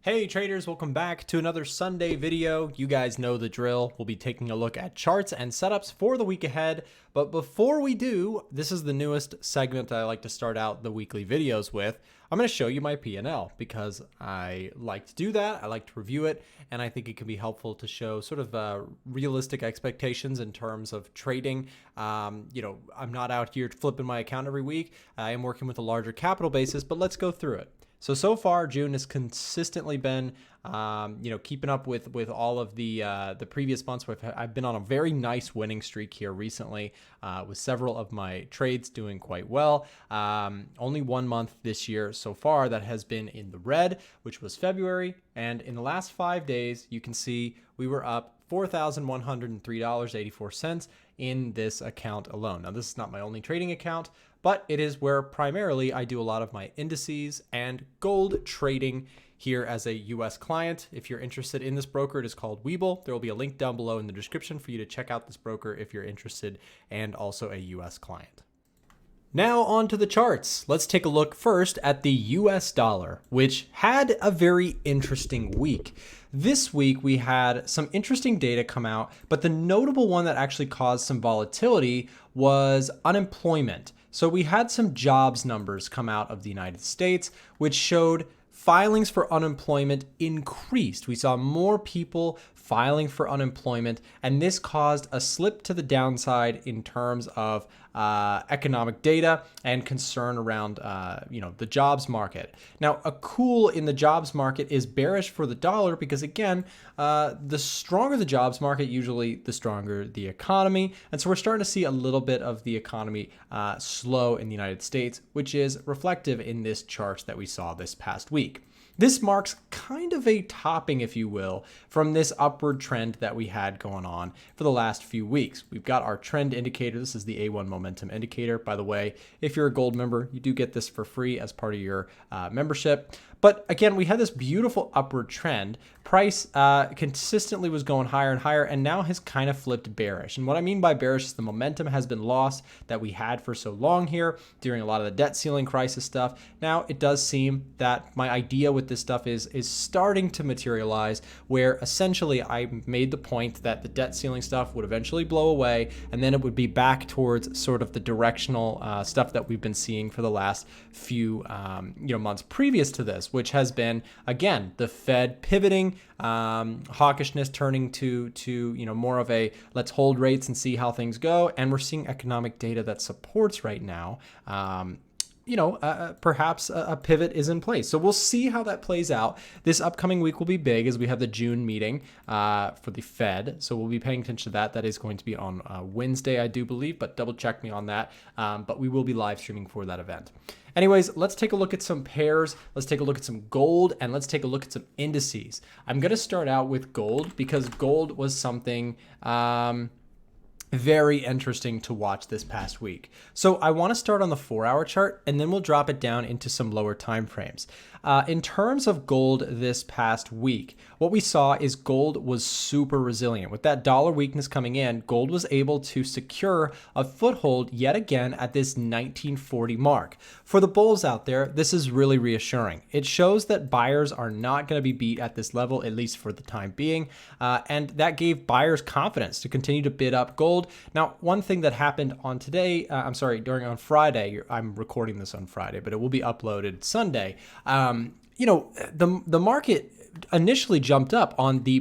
Hey traders, welcome back to another Sunday video. You guys know the drill. We'll be taking a look at charts and setups for the week ahead. But before we do, this is the newest segment that I like to start out the weekly videos with. I'm going to show you my P&L because I like to do that. I like to review it, and I think it can be helpful to show sort of realistic expectations in terms of trading. I'm not out here flipping my account every week. I am working with a larger capital basis, but let's go through it. So far, June has consistently been, keeping up with all of the previous months. I've been on a very nice winning streak here recently, with several of my trades doing quite well. Only 1 month this year so far that has been in the red, which was February. And in the last 5 days, you can see we were up $4,103.84 in this account alone. Now, this is not my only trading account, but it is where primarily I do a lot of my indices and gold trading here as a US client. If you're interested in this broker, it is called Webull. There will be a link down below in the description for you to check out this broker if you're interested and also a US client. Now on to the charts. Let's take a look first at the US dollar, which had a very interesting week. This week we had some interesting data come out, but the notable one that actually caused some volatility was unemployment. So we had some jobs numbers come out of the United States, which showed filings for unemployment increased. We saw more people filing for unemployment, and this caused a slip to the downside in terms of economic data and concern around the jobs market. Now, a cool in the jobs market is bearish for the dollar because, again, the stronger the jobs market, usually the stronger the economy. And so we're starting to see a little bit of the economy slow in the United States, which is reflective in this chart that we saw this past week. This marks kind of a topping, if you will, from this upward trend that we had going on for the last few weeks. We've got our trend indicator. This is the A1 momentum indicator. By the way, if you're a gold member, you do get this for free as part of your membership. But again, we had this beautiful upward trend. Price consistently was going higher and higher, and now has kind of flipped bearish. And what I mean by bearish is the momentum has been lost that we had for so long here during a lot of the debt ceiling crisis stuff. Now it does seem that my idea with this stuff is starting to materialize, where essentially I made the point that the debt ceiling stuff would eventually blow away, and then it would be back towards sort of the directional stuff that we've been seeing for the last few months previous to this, which has been, again, the Fed pivoting, hawkishness turning to more of a let's hold rates and see how things go. And we're seeing economic data that supports right now perhaps a pivot is in place. So we'll see how that plays out. This upcoming week will be big as we have the June meeting for the Fed. So we'll be paying attention to that. That is going to be on Wednesday, I do believe, but double check me on that. But we will be live streaming for that event. Anyways, let's take a look at some pairs. Let's take a look at some gold, and let's take a look at some indices. I'm going to start out with gold because gold was something very interesting to watch this past week. So I want to start on the 4-hour chart, and then we'll drop it down into some lower time frames. In terms of gold this past week, what we saw is gold was super resilient. With that dollar weakness coming in, gold was able to secure a foothold yet again at this 1940 mark. For the bulls out there, this is really reassuring. It shows that buyers are not going to be beat at this level, at least for the time being, and that gave buyers confidence to continue to bid up gold. Now, one thing that happened on Friday, I'm recording this on Friday, but it will be uploaded Sunday. The market initially jumped up on the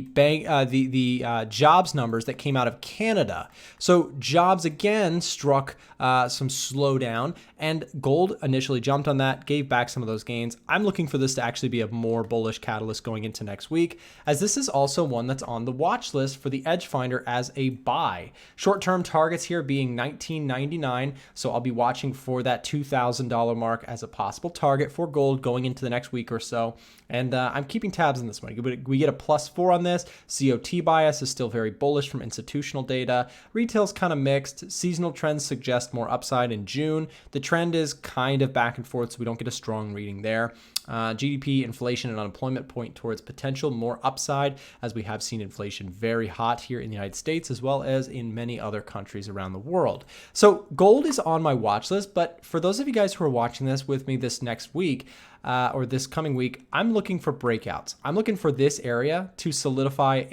jobs numbers that came out of Canada. So jobs again struck some slowdown, and gold initially jumped on that, gave back some of those gains. I'm looking for this to actually be a more bullish catalyst going into next week, as this is also one that's on the watch list for the EDGEFINDER as a buy. Short-term targets here being $19.99, so I'll be watching for that $2,000 mark as a possible target for gold going into the next week or so. And I'm keeping tabs on this one. We get a +4 on this. COT bias is still very bullish from institutional data. Retail's kind of mixed. Seasonal trends suggest more upside in June. The trend is kind of back and forth, so we don't get a strong reading there. GDP, inflation, and unemployment point towards potential more upside, as we have seen inflation very hot here in the United States as well as in many other countries around the world. So gold is on my watch list, but for those of you guys who are watching this with me this next week, or this coming week, I'm looking for breakouts. I'm looking for this area to solidify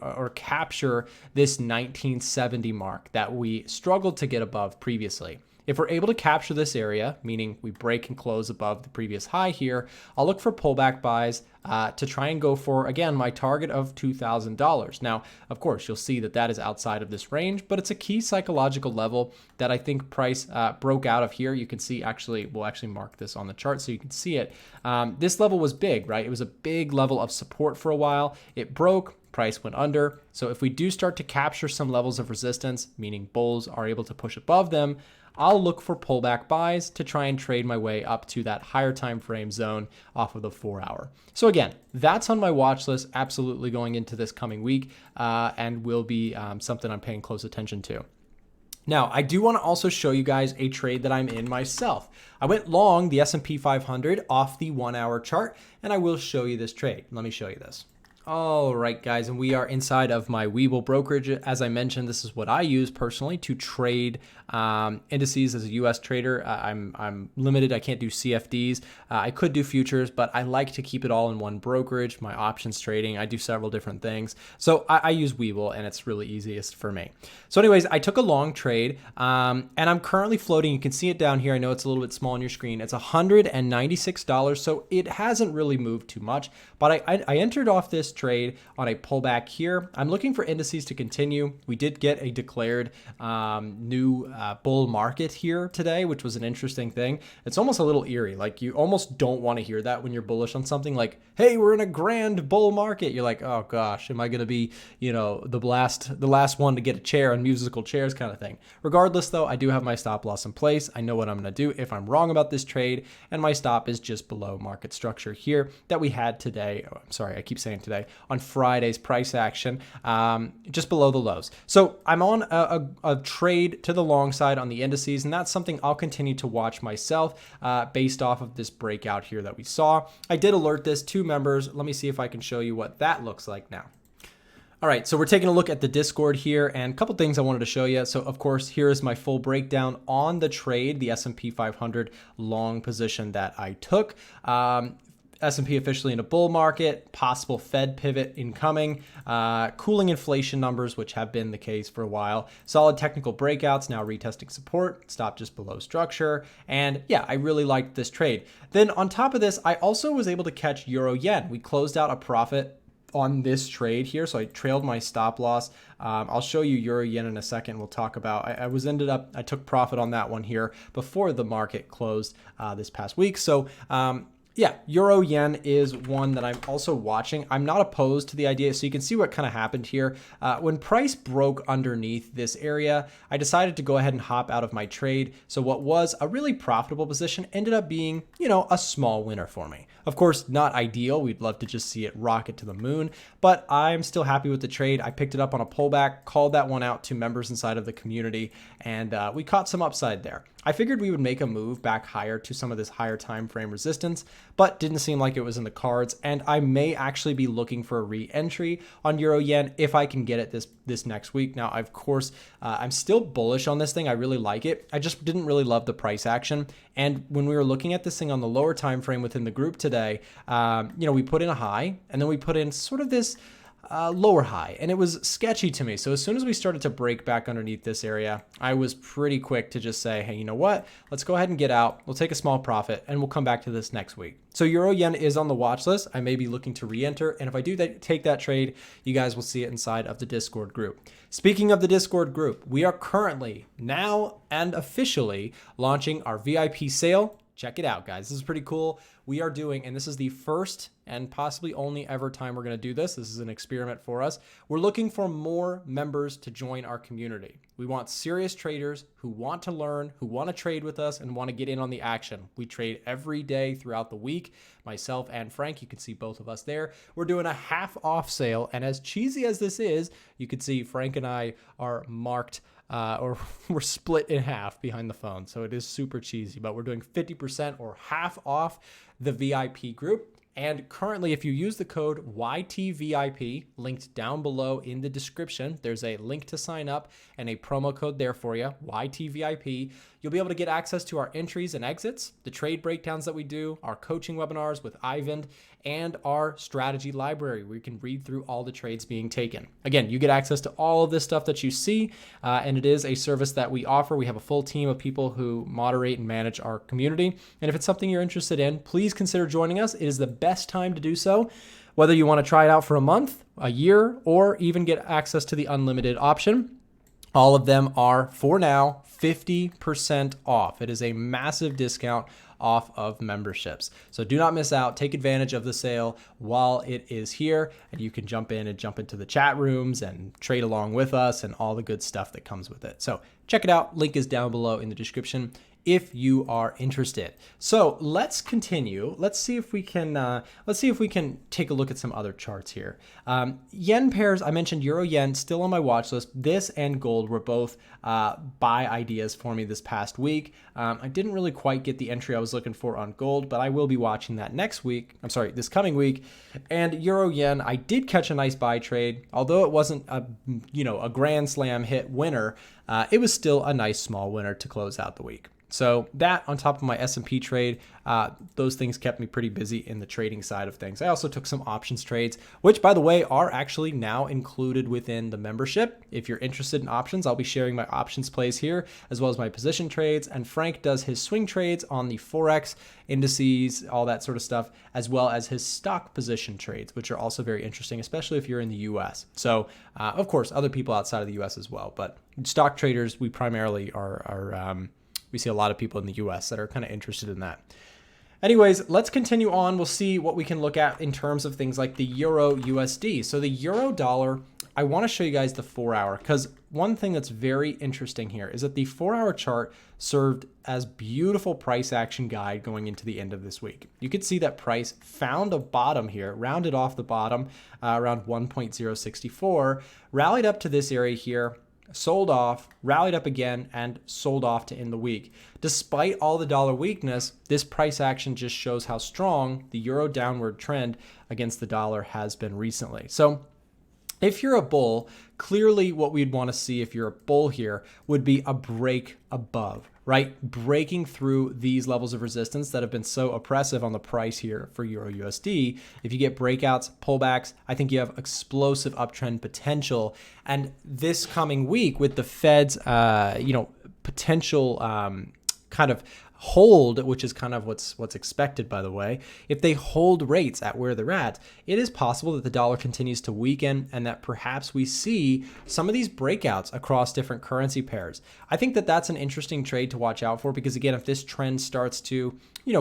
or capture this 1970 mark that we struggled to get above previously. If we're able to capture this area, meaning we break and close above the previous high here, I'll look for pullback buys to try and go for, again, my target of $2,000. Now, of course, you'll see that that is outside of this range, but it's a key psychological level that I think price broke out of here. You can see, we'll actually mark this on the chart so you can see it. This level was big, right? It was a big level of support for a while. It broke. Price went under. So if we do start to capture some levels of resistance, meaning bulls are able to push above them, I'll look for pullback buys to try and trade my way up to that higher time frame zone off of the 4-hour. So again, that's on my watch list, absolutely going into this coming week, and will be something I'm paying close attention to. Now, I do want to also show you guys a trade that I'm in myself. I went long the S&P 500 off the 1-hour chart, and I will show you this trade. Let me show you this. All right, guys, and we are inside of my Webull brokerage. As I mentioned, this is what I use personally to trade indices as a U.S. trader. I'm limited. I can't do CFDs. I could do futures, but I like to keep it all in one brokerage. My options trading, I do several different things. So I use Webull, and it's really easiest for me. So anyways, I took a long trade, and I'm currently floating. You can see it down here. I know it's a little bit small on your screen. It's $196, so it hasn't really moved too much. But I entered off this trade on a pullback here. I'm looking for indices to continue. We did get a declared new bull market here today, which was an interesting thing. It's almost a little eerie. Like, you almost don't want to hear that when you're bullish on something. Like, hey, we're in a grand bull market. You're like, oh gosh, am I going to be, the last one to get a chair on musical chairs kind of thing. Regardless though, I do have my stop loss in place. I know what I'm going to do if I'm wrong about this trade, and my stop is just below market structure here that we had today. Oh, I'm sorry, I keep saying today, on Friday's price action, just below the lows. So I'm on a trade to the long side on the indices, and that's something I'll continue to watch myself based off of this breakout here that we saw. I did alert this to members. Let me see if I can show you what that looks like now. All right, so we're taking a look at the Discord here, and a couple things I wanted to show you. So of course, here is my full breakdown on the trade, the S&P 500 long position that I took. S&P officially in a bull market, possible Fed pivot incoming, cooling inflation numbers, which have been the case for a while, solid technical breakouts, now retesting support, stop just below structure, and yeah, I really liked this trade. Then on top of this, I also was able to catch Euro Yen. We closed out a profit on this trade here, so I trailed my stop loss. I'll show you Euro Yen in a second. We'll talk about, I took profit on that one here before the market closed this past week. So yeah, Euro Yen is one that I'm also watching. I'm not opposed to the idea. So you can see what kind of happened here. When price broke underneath this area, I decided to go ahead and hop out of my trade. So what was a really profitable position ended up being, a small winner for me. Of course, not ideal. We'd love to just see it rocket to the moon, but I'm still happy with the trade. I picked it up on a pullback, called that one out to members inside of the community, and we caught some upside there. I figured we would make a move back higher to some of this higher time frame resistance, but didn't seem like it was in the cards, and I may actually be looking for a re-entry on Euro Yen if I can get it this next week. Now, of course, I'm still bullish on this thing. I really like it. I just didn't really love the price action. And when we were looking at this thing on the lower time frame within the group today, we put in a high, and then we put in sort of this lower high, and it was sketchy to me. So as soon as we started to break back underneath this area, I was pretty quick to just say, hey, you know what? Let's go ahead and get out. We'll take a small profit, and we'll come back to this next week. So Euro Yen is on the watch list. I may be looking to re-enter, and if I do take that trade, you guys will see it inside of the Discord group. Speaking of the Discord group, we are currently now and officially launching our VIP sale. Check it out, guys. This is pretty cool. We are doing, and this is the first and possibly only ever time we're going to do this. This is an experiment for us. We're looking for more members to join our community. We want serious traders who want to learn, who want to trade with us, and want to get in on the action. We trade every day throughout the week. Myself and Frank, you can see both of us there. We're doing a half off sale, and as cheesy as this is, you can see Frank and I are marked or we're split in half behind the phone. So it is super cheesy, but we're doing 50% or half off the VIP group. And currently, if you use the code YTVIP, linked down below in the description, there's a link to sign up and a promo code there for you, YTVIP. You'll be able to get access to our entries and exits, the trade breakdowns that we do, our coaching webinars with Ivan, and our strategy library where you can read through all the trades being taken. Again, you get access to all of this stuff that you see, and it is a service that we offer. We have a full team of people who moderate and manage our community. And if it's something you're interested in, please consider joining us. It is the best time to do so. Whether you want to try it out for a month, a year, or even get access to the unlimited option, all of them are, for now, 50% off. It is a massive discount off of memberships. So do not miss out. Take advantage of the sale while it is here, and you can jump in and jump into the chat rooms and trade along with us and all the good stuff that comes with it. So check it out. Link is down below in the description if you are interested. So let's continue. Let's see if we can take a look at some other charts here. Yen pairs, I mentioned euro yen, still on my watch list. This and gold were both buy ideas for me this past week. I didn't really quite get the entry I was looking for on gold, but I will be watching that this coming week. And euro yen, I did catch a nice buy trade, although it wasn't a grand slam hit winner. It was still a nice small winner to close out the week. So that on top of my S&P trade, those things kept me pretty busy in the trading side of things. I also took some options trades, which by the way, are actually now included within the membership. If you're interested in options, I'll be sharing my options plays here, as well as my position trades. And Frank does his swing trades on the Forex, indices, all that sort of stuff, as well as his stock position trades, which are also very interesting, especially if you're in the US. So of course, other people outside of the US as well, but stock traders, we primarily we see a lot of people in the US that are kind of interested in that. Anyways, let's continue on. We'll see what we can look at in terms of things like the Euro USD. So the Euro dollar, I want to show you guys the 4-hour, because one thing that's very interesting here is that the 4-hour chart served as beautiful price action guide going into the end of this week. You could see that price found a bottom here, rounded off the bottom around 1.064, rallied up to this area here, sold off, rallied up again, and sold off to end the week. Despite all the dollar weakness, this price action just shows how strong the euro downward trend against the dollar has been recently. So if you're a bull, clearly what we'd want to see if you're a bull here would be a break above, right? Breaking through these levels of resistance that have been so oppressive on the price here for Euro USD. If you get breakouts, pullbacks, I think you have explosive uptrend potential. And this coming week with the Fed's, potential kind of hold, which is kind of what's expected, by the way, if they hold rates at where they're at, it is possible that the dollar continues to weaken and that perhaps we see some of these breakouts across different currency pairs. I think that that's an interesting trade to watch out for, because again, if this trend starts to,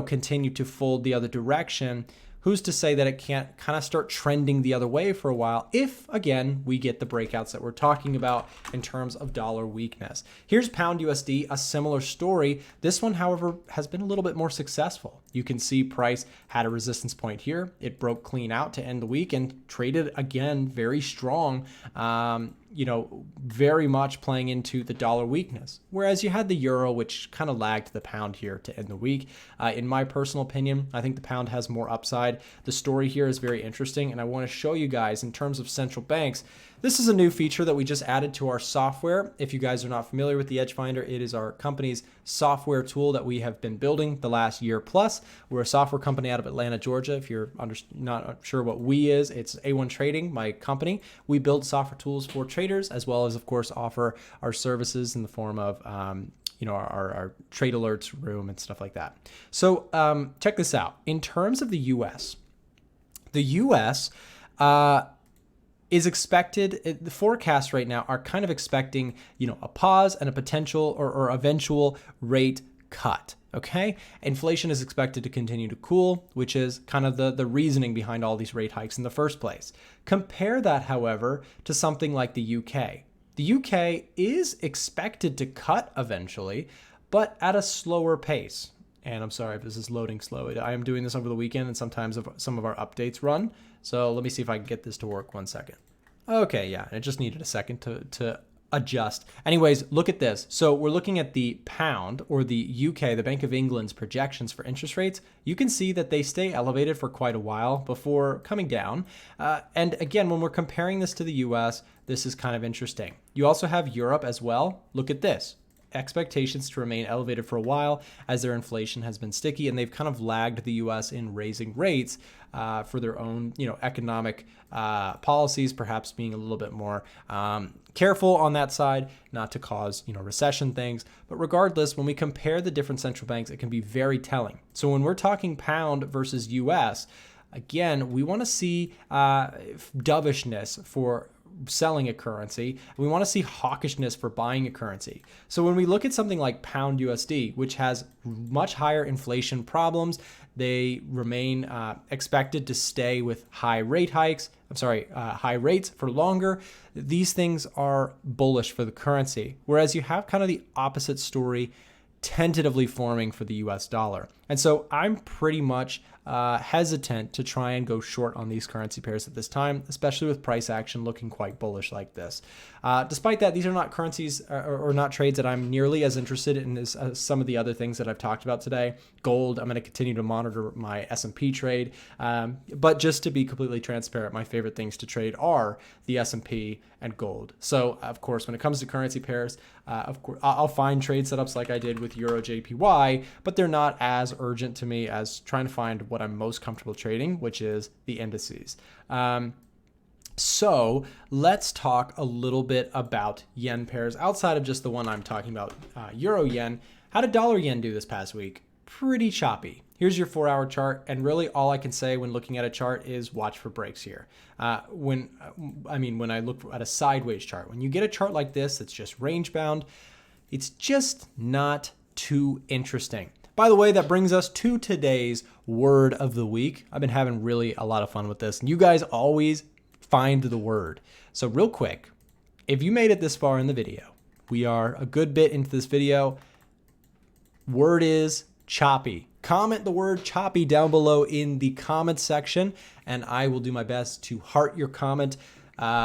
continue to fold the other direction, who's to say that it can't kind of start trending the other way for a while if, again, we get the breakouts that we're talking about in terms of dollar weakness. Here's pound USD, a similar story. This one, however, has been a little bit more successful. You can see price had a resistance point here. It broke clean out to end the week and traded again very strong, very much playing into the dollar weakness. Whereas you had the euro, which kind of lagged the pound here to end the week. In my personal opinion, I think the pound has more upside. The story here is very interesting, and I want to show you guys in terms of central banks. This is a new feature that we just added to our software. If you guys are not familiar with the EDGEFINDER, it is our company's software tool that we have been building the last year plus. We're a software company out of Atlanta, Georgia. If you're not sure what we is, it's A1 Trading, my company. We build software tools for traders, as well as, of course, offer our services in the form of our trade alerts room and stuff like that. So check this out. In terms of the U.S., is expected, the forecasts right now are kind of expecting, a pause and a potential or eventual rate cut. Okay, inflation is expected to continue to cool, which is kind of the reasoning behind all these rate hikes in the first place. Compare that, however, to something like the UK. The UK is expected to cut eventually, but at a slower pace. And I'm sorry if this is loading slow. I am doing this over the weekend, and sometimes some of our updates run. So let me see if I can get this to work. 1 second. Okay, yeah, it just needed a second to adjust. Anyways, look at this. So we're looking at the pound, or the UK, the Bank of England's projections for interest rates. You can see that they stay elevated for quite a while before coming down. And again, when we're comparing this to the US, this is kind of interesting. You also have Europe as well. Look at this. expectations to remain elevated for a while as their inflation has been sticky, and they've kind of lagged the U.S. in raising rates for their own, economic policies, perhaps being a little bit more careful on that side, not to cause, recession things. But regardless, when we compare the different central banks, it can be very telling. So when we're talking pound versus U.S., again, we want to see dovishness for selling a currency. We want to see hawkishness for buying a currency. So when we look at something like pound USD, which has much higher inflation problems, they remain expected to stay with high rates for longer. These things are bullish for the currency, whereas you have kind of the opposite story tentatively forming for the US dollar. And so I'm pretty much hesitant to try and go short on these currency pairs at this time, especially with price action looking quite bullish like this. Despite that, these are not currencies or not trades that I'm nearly as interested in as some of the other things that I've talked about today. Gold, I'm going to continue to monitor my S&P trade. But just to be completely transparent, my favorite things to trade are the S&P and gold. So, of course, when it comes to currency pairs, of course, I'll find trade setups like I did with EURJPY, but they're not as urgent to me as trying to find what I'm most comfortable trading, which is the indices. So let's talk a little bit about yen pairs outside of just the one I'm talking about, euro yen. How did dollar yen do this past week? Pretty choppy. Here's your 4-hour chart, and really all I can say when looking at a chart is watch for breaks here. When I look at a sideways chart, when you get a chart like this that's just range bound, it's just not too interesting. By the way, that brings us to today's word of the week. I've been having really a lot of fun with this, and you guys always find the word. So real quick, if you made it this far in the video, we are a good bit into this video. Word is choppy. Comment the word choppy down below in the comment section, and I will do my best to heart your comment.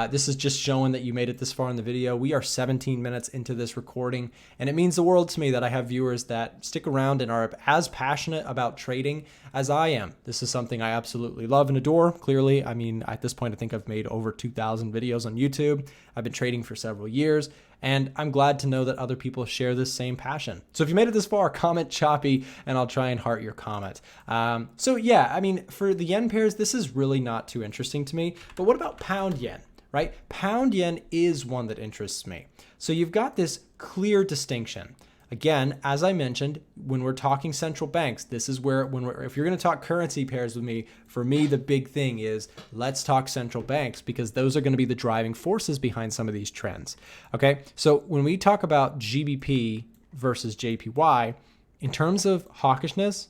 This is just showing that you made it this far in the video. We are 17 minutes into this recording, and it means the world to me that I have viewers that stick around and are as passionate about trading as I am. This is something I absolutely love and adore. Clearly, at this point, I think I've made over 2,000 videos on YouTube. I've been trading for several years, and I'm glad to know that other people share this same passion. So if you made it this far, comment choppy, and I'll try and heart your comment. For the yen pairs, this is really not too interesting to me. But what about pound yen, right? Pound yen is one that interests me. So you've got this clear distinction. Again, as I mentioned, when we're talking central banks, this is where, if you're going to talk currency pairs with me, for me, the big thing is let's talk central banks, because those are going to be the driving forces behind some of these trends. Okay, so when we talk about GBP versus JPY, in terms of hawkishness,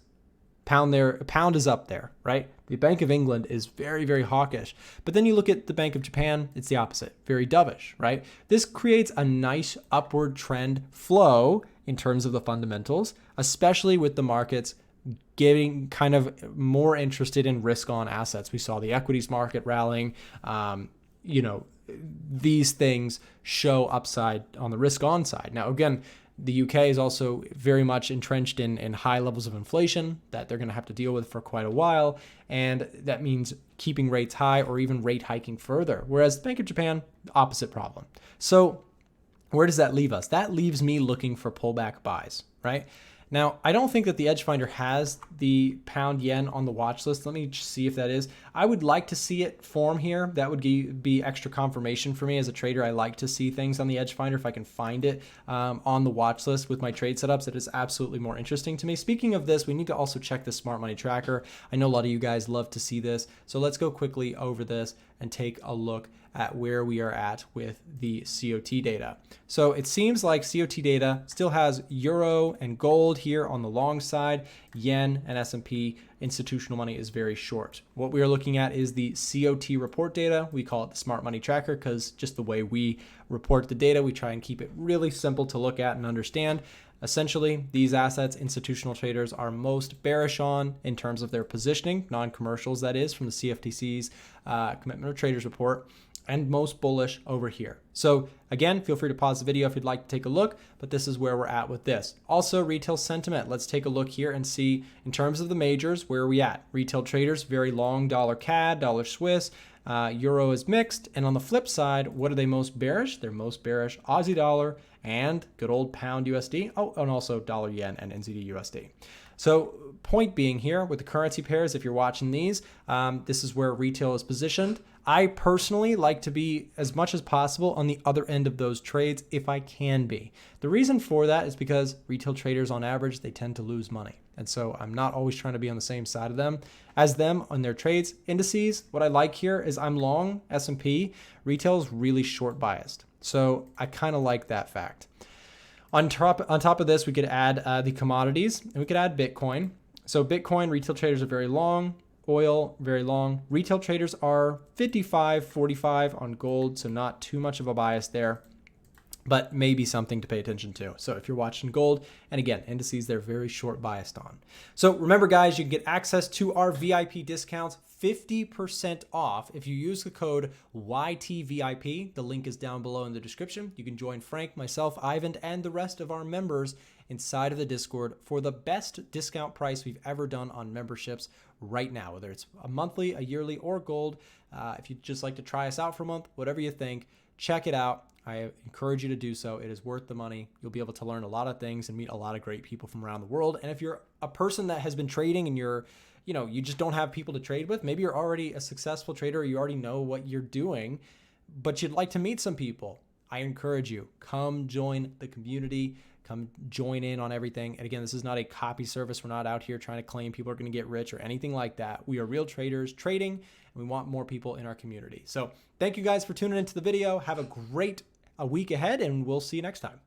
pound is up there, right? The Bank of England is very, very hawkish. But then you look at the Bank of Japan, it's the opposite, very dovish, right? This creates a nice upward trend flow in terms of the fundamentals, especially with the markets getting kind of more interested in risk on assets. We saw the equities market rallying. These things show upside on the risk on side. Now, again, the UK is also very much entrenched in high levels of inflation that they're going to have to deal with for quite a while. And that means keeping rates high or even rate hiking further. Whereas the Bank of Japan, opposite problem. So where does that leave us? That leaves me looking for pullback buys, right? Now, I don't think that the EDGEFINDER has the pound yen on the watch list. Let me see if that is. I would like to see it form here. That would be extra confirmation for me as a trader. I like to see things on the EDGEFINDER if I can find it on the watch list with my trade setups. It is absolutely more interesting to me. Speaking of this, we need to also check the smart money tracker. I know a lot of you guys love to see this. So let's go quickly over this and take a look at where we are at with the COT data. So it seems like COT data still has euro and gold here on the long side. Yen and S&P institutional money is very short. What we are looking at is the COT report data. We call it the smart money tracker because just the way we report the data, we try and keep it really simple to look at and understand. Essentially, these assets institutional traders are most bearish on in terms of their positioning, non-commercials that is, from the CFTC's Commitment of Traders report, and most bullish over here. So again, feel free to pause the video if you'd like to take a look, but this is where we're at with this. Also, retail sentiment. Let's take a look here and see in terms of the majors, where are we at? Retail traders, very long dollar CAD, dollar Swiss, Euro is mixed. And on the flip side, what are they most bearish? They're most bearish Aussie dollar and good old pound USD. Oh, and also dollar yen and NZD USD. So point being here with the currency pairs, if you're watching these, this is where retail is positioned. I personally like to be as much as possible on the other end of those trades if I can be. The reason for that is because retail traders on average, they tend to lose money. And so I'm not always trying to be on the same side of them as them on their trades. Indices, what I like here is I'm long S&P. Retail is really short biased. So I kind of like that fact. On top of this, we could add the commodities and we could add Bitcoin. So Bitcoin, retail traders are very long. Oil, very long. Retail traders are 55-45 on gold, so not too much of a bias there, but maybe something to pay attention to. So if you're watching gold, and again, indices, they're very short biased on. So remember, guys, you can get access to our VIP discounts, 50% off if you use the code YTVIP. The link is down below in the description. You can join Frank, myself, Ivan, and the rest of our members inside of the Discord for the best discount price we've ever done on memberships right now, whether it's a monthly, a yearly, or gold. If you'd just like to try us out for a month, whatever you think, check it out. I encourage you to do so. It is worth the money. You'll be able to learn a lot of things and meet a lot of great people from around the world. And if you're a person that has been trading and you just don't have people to trade with, maybe you're already a successful trader, or you already know what you're doing, but you'd like to meet some people, I encourage you, come join the community, come join in on everything. And again, this is not a copy service. We're not out here trying to claim people are going to get rich or anything like that. We are real traders trading, and we want more people in our community. So thank you guys for tuning into the video. Have a great week ahead, and we'll see you next time.